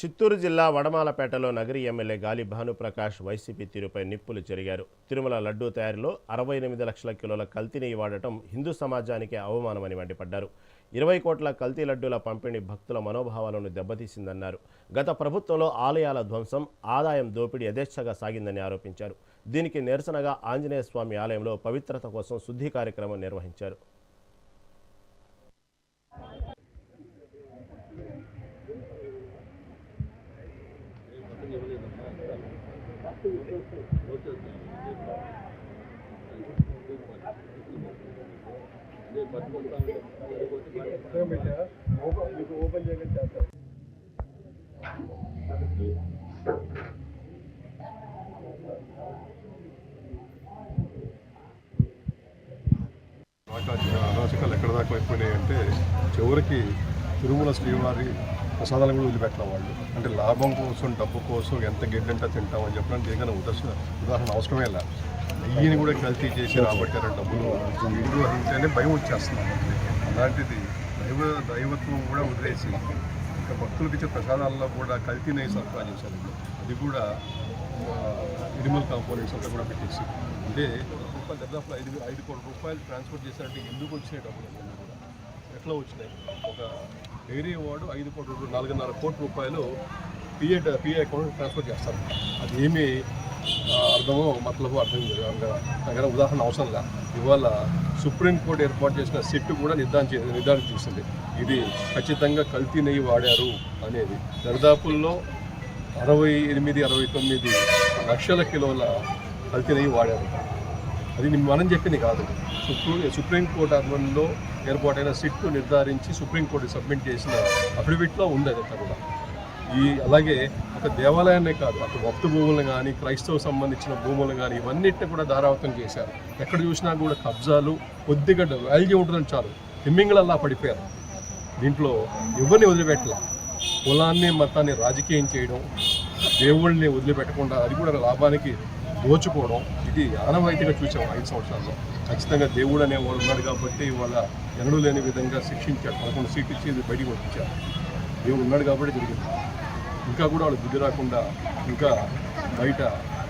చిత్తూరు జిల్లా వడమాలపేటలో నగరి ఎమ్మెల్యే గాలి భానుప్రకాష్ వైసీపీ తీరుపై నిప్పులు చెరిగారు. తిరుమల లడ్డూ తయారీలో 68 లక్షల కిలోల కల్తీ నెయ్యి వాడటం హిందూ సమాజానికి అవమానమని మండిపడ్డారు. 20 కోట్ల కల్తీ లడ్డూల పంపిణీ భక్తుల మనోభావాలను దెబ్బతీసిందన్నారు. గత ప్రభుత్వంలో ఆలయాల ధ్వంసం, ఆదాయం దోపిడీ యథేచ్ఛగా సాగిందని ఆరోపించారు. దీనికి నిరసనగా ఆంజనేయ స్వామి ఆలయంలో పవిత్రత కోసం శుద్ధి కార్యక్రమం నిర్వహించారు. అరాచకాలు ఎక్కడ దాకా అయిపోయినాయంటే చివరికి తిరుమల శ్రీవారి ప్రసాదాలను కూడా వదిలిపెట్టిన వాళ్ళు. అంటే లాభం కోసం, డబ్బు కోసం ఎంత గెడ్డంతా తింటామని చెప్పడానికి ఏదైనా ఉదాహరణ అవసరమే లేదు. నెయ్యిని కూడా కల్తీ చేసి రాబట్టారు డబ్బులు. వీడు అంటేనే భయం వచ్చేస్తున్నాం. అలాంటిది దైవత్వం కూడా వదిలేసి ఇంకా భక్తులకు ఇచ్చే ప్రసాదాల్లో కూడా కల్తీ నెయ్యి సరఫరా చేశారు. అది కూడా ఎనిమల్ కాంపోనెంట్స్ అంతా కూడా పెట్టేసి అంటే దాదాపు 5 కోట్ల రూపాయలు ట్రాన్స్ఫర్ చేశారంటే ఎందుకు వచ్చినాయి డబ్బులు కూడా ఎట్లా వచ్చినాయి? ఒక డైరీ వాడు 5 కోట్ల 4.5 కోట్ల రూపాయలు పిఏ అకౌంట్ ట్రాన్స్ఫర్ చేస్తారు. అది ఏమీ అర్థమో మతలబో అర్థం లేదు. దగ్గర ఉదాహరణ అవసరం లేదు. ఇవాళ సుప్రీంకోర్టు ఏర్పాటు చేసిన సిట్ కూడా నిర్ధారణ చేసింది ఇది ఖచ్చితంగా కల్తీ నెయ్యి వాడారు అనేది. దరిదాపుల్లో 68-69 లక్షల కిలోల కల్తీ నెయ్యి వాడారు. అది మనం చెప్పింది కాదు. సుప్రీంకోర్టు ఆధ్వర్యంలో ఏర్పాటైన సిట్ నిర్ధారించి సుప్రీంకోర్టు సబ్మిట్ చేసిన అఫిడవిట్లో ఉంది. అదంతా కూడా అలాగే ఒక దేవాలయాన్నే కాదు, అటు వక్తు భూములను కానీ, క్రైస్తవ సంబంధించిన భూములను కానీ ఇవన్నిటిని కూడా ధారావతం చేశారు. ఎక్కడ చూసినా కూడా కబ్జాలు, కొద్దిగా వాల్యూ ఉంటుందని చాలు హిమ్మింగ్లల్లా పడిపోయారు. దీంట్లో ఎవరిని వదిలిపెట్టలే. కులాన్ని మతాన్ని రాజకీయం చేయడం, దేవుళ్ళని వదిలిపెట్టకుండా అది కూడా లాభానికి దోచుకోవడం, ఇది ఆనవాయితీగా చూసాం 5 సంవత్సరాల్లో. ఖచ్చితంగా దేవుడు అనేవాడు ఉన్నాడు కాబట్టి ఇవాళ ఎన్నడూ లేని విధంగా శిక్షించాడు. 11 సీట్లు ఇచ్చి ఇది బయటికి పంపించారు. దేవుడు ఉన్నాడు కాబట్టి జరిగింది. ఇంకా కూడా వాళ్ళు బుద్ధి రాకుండా ఇంకా బయట